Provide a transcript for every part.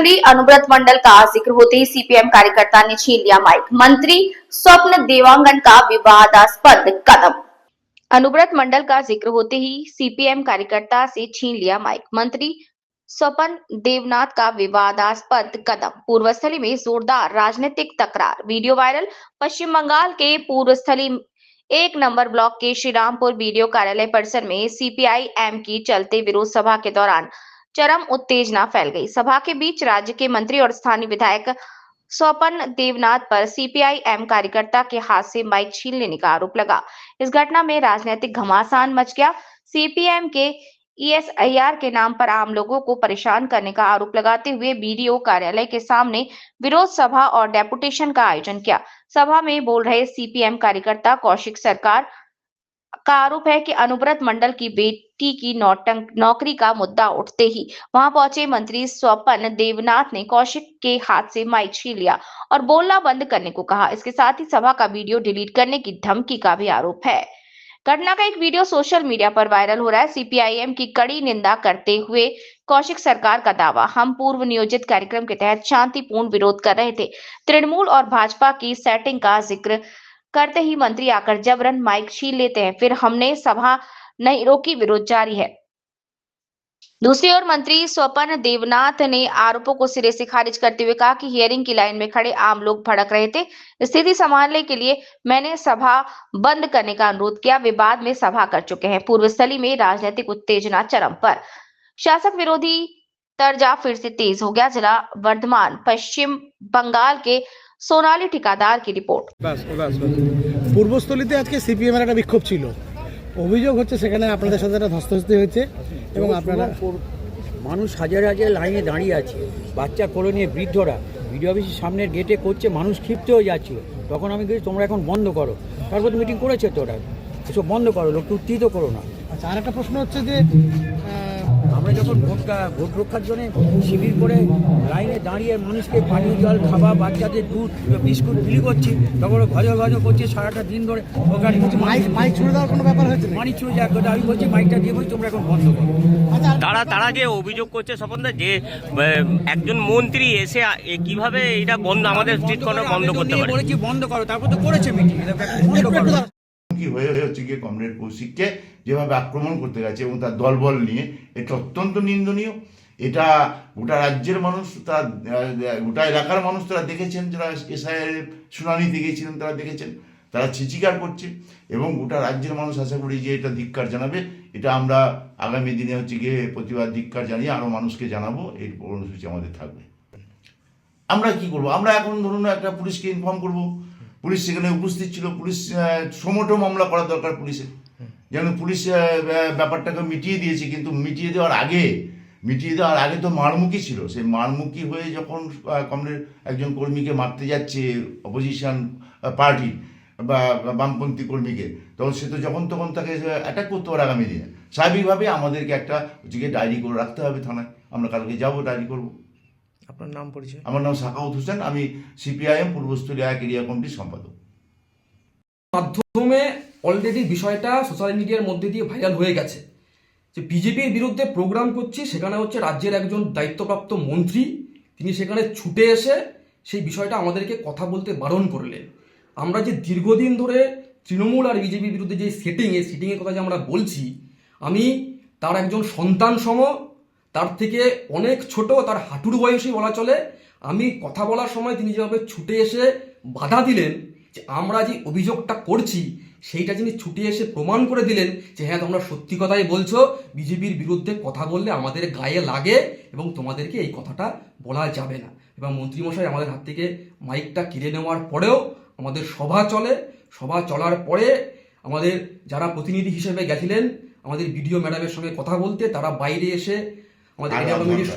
पूर्वस्थली अनुव्रत मंडल का जिक्र होते ही सीपीएम कार्यकर्ता ने छीन लिया माइक। मंत्री स्वप्न देवांगन का विवादास्पद कदम। अनुव्रत मंडल का जिक्र होते ही सीपीएम कार्यकर्ता से छीन लिया माइक। मंत्री स्वपन देवनाथ का विवादास्पद कदम। पूर्वस्थली में जोरदार राजनीतिक तकरार, वीडियो वायरल। पश्चिम बंगाल के पूर्वस्थली 1 नंबर ब्लॉक के श्रीरामपुर बीडीओ कार्यालय परिसर में सीपीआई एम की चलते विरोध सभा के दौरान चरम उत्तेजना फैल गई। सभा के बीच राज्य के मंत्री और स्थानीय विधायक स्वपन देवनाथ पर सीपीआई एम कार्यकर्ता के हाथ से माइक छीन लेने का आरोप लगा। इस घटना में राजनीतिक घमासान मच गया। सीपीएम के ईएसआईआर के नाम पर आम लोगों को परेशान करने का आरोप लगाते हुए बीडीओ कार्यालय के सामने विरोध सभा और डेपुटेशन का आयोजन किया। सभा में बोल रहे सीपीएम कार्यकर्ता कौशिक सरकार का आरोप है कि अनुव्रत मंडल की बेटी की नौकरी का मुद्दा उठते ही वहां पहुंचे मंत्री स्वपन देवनाथ ने कौशिक के हाथ से माइक छीन लिया और बोलना बंद करने को कहा। इसके साथ ही सभा का वीडियो डिलीट करने की धमकी का भी आरोप है। घटना का एक वीडियो सोशल मीडिया पर वायरल हो रहा है। सीपीआईएम की कड़ी निंदा करते हुए कौशिक सरकार का दावा, हम पूर्व नियोजित कार्यक्रम के तहत शांतिपूर्ण विरोध कर रहे थे। तृणमूल और भाजपा की सेटिंग का जिक्र करते ही मंत्री आकर जबरन माइक छीन लेते हैं, फिर हमने सभा नहीं रोकी, विरोध जारी है। दूसरी ओर मंत्री स्वपन देवनाथ ने आरोपों को सिरे से खारिज करते हुए कहा कि हियरिंग की लाइन में खड़े आम लोग भड़क रहे थे। स्थिति संभालने के लिए मैंने सभा बंद करने का अनुरोध किया। वे बाद में सभा कर चुके हैं। पूर्वस्थली में राजनीतिक उत्तेजना चरम पर। शासक विरोधी तर्जा फिर से तेज हो गया। जिला वर्धमान, पश्चिम बंगाल के सोनाली ठिकादार की रिपोर्ट। পূর্বস্থলীতে আজকে সিপিএম এর একটা বিক্ষোভ ছিল, অভিযোগ হচ্ছে সেখানে আপনাদের সাথে একটা ধস্তাধস্তি হয়েছে এবং আপনারা মানুষ হাজার হাজার লাইনে দাঁড়িয়ে আছে, বাচ্চা কোলে নিয়ে বৃদ্ধরা বিডিও অফিসের সামনের গেটে করছে, মানুষ ক্ষিপ্ত হয়ে যাচ্ছিল। তখন আমি বলি তোমরা এখন বন্ধ করো, তারপর তো মিটিং করেছে তো ওরা, এসব বন্ধ করো, লোককে উত্তেজিত করো না। আচ্ছা, আর একটা প্রশ্ন হচ্ছে যে আমরা যখন ভোট রক্ষার জন্য শিবির করে লাইনে দাঁড়িয়ে মানুষকে পানীয় জল, খাবার, বাচ্চাদের দুধ, বিস্কুট বিলি করছি, তখন ঘরে ঘরে করছে সারাটা দিন ধরে। ওখানে মাইক ছুড়ে দেওয়ার কোনো ব্যাপার হয়েছে? মাইক ছুড়ে যাওয়ার কথা আমি বলছি, মাইকটা দিয়ে বলছি তোমরা এখন বন্ধ করো। তারা যে অভিযোগ করছে স্বপনদা, যে একজন মন্ত্রী এসে কিভাবে এটা বন্ধ, আমাদের স্ট্রিট কর্নার বন্ধ করতে পারে। বলেছি বন্ধ করো, তারপর তো করেছে মিটিং, বন্ধ করো। কি হয়ে হচ্ছে গিয়ে কমরেড কৌশিককে যেভাবে আক্রমণ করতে গেছে এবং তার দলবল নিয়ে, এটা অত্যন্ত নিন্দনীয়। এটা গোটা রাজ্যের মানুষ, তারা গোটা এলাকার মানুষ তারা দেখেছেন, যারা এসআইআর শুনানিতে গিয়েছিলেন তারা দেখেছেন, তারা ছিচিকার করছে এবং গোটা রাজ্যের মানুষ আশা করি যে এটা ধিক্কার জানাবে। এটা আমরা আগামী দিনে হচ্ছে গিয়ে প্রতিবাদ ধিক্কার জানিয়ে আরও মানুষকে জানাবো, এই কর্মসূচি আমাদের থাকবে। আমরা কি করব? আমরা এখন ধরুন একটা পুলিশকে ইনফর্ম করব, পুলিশ সেখানে উপস্থিত ছিল, পুলিশ সমটো মামলা করা দরকার পুলিশের, যেন পুলিশ ব্যাপারটাকে মিটিয়ে দিয়েছে। কিন্তু মিটিয়ে দেওয়ার আগে তো মারমুখী ছিল। সেই মারমুখী হয়ে যখন কমরেড একজন কর্মীকে মারতে যাচ্ছে অপোজিশন পার্টি বা বামপন্থী কর্মীকে, তখন সে তো যখন তখন তাকে অ্যাটাক করতে পারে। আগামী দিনে স্বাভাবিকভাবে আমাদেরকে একটা হচ্ছে ডায়েরি করে রাখতে হবে থানায়। আমরা কালকে যাবো, ডায়েরি করবো। আপনার নাম পরিচয়? আমার নাম সাখাওয়াত হোসেন, আমি সিপিআইএম পূর্বস্থলী 1 এরিয়া কমিটির সম্পাদক। মাধ্যমে অলরেডি বিষয়টা সোশ্যাল মিডিয়ার মধ্যে দিয়ে ভাইরাল হয়ে গেছে যে বিজেপির বিরুদ্ধে প্রোগ্রাম করছি, সেখানে হচ্ছে রাজ্যের একজন দায়িত্বপ্রাপ্ত মন্ত্রী, তিনি সেখানে ছুটে এসে সেই বিষয়টা আমাদেরকে কথা বলতে বারণ করলেন। আমরা যে দীর্ঘদিন ধরে তৃণমূল আর বিজেপির বিরুদ্ধে যে সেটিংয়ের কথা যে আমরা বলছি, আমি তার একজন সন্তান সম, তার থেকে অনেক ছোট, তার হাঁটুর বয়সী বলা চলে। আমি কথা বলার সময় তিনি যেভাবে ছুটে এসে বাধা দিলেন যে আমরা যে অভিযোগটা করছি সেইটা যিনি ছুটে এসে প্রমাণ করে দিলেন যে হ্যাঁ তোমরা সত্যি কথাই বলছো, বিজেপির বিরুদ্ধে কথা বললে আমাদের গায়ে লাগে এবং তোমাদেরকে এই কথাটা বলা যাবে না। এবং মন্ত্রীমশাই আমাদের হাত থেকে মাইকটা কেড়ে নেওয়ার পরেও আমাদের সভা চলে। সভা চলার পরে আমাদের যারা প্রতিনিধি হিসেবে গেছিলেন আমাদের বিডিও ম্যাডামের সঙ্গে কথা বলতে, তারা বাইরে এসে আমাদের এরিয়া কমিটির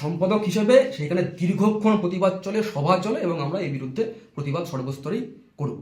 সম্পাদক হিসেবে সেখানে দীর্ঘক্ষণ প্রতিবাদ চলে, সভা চলে এবং আমরা এই বিরুদ্ধে প্রতিবাদ সর্বস্তরেই করব।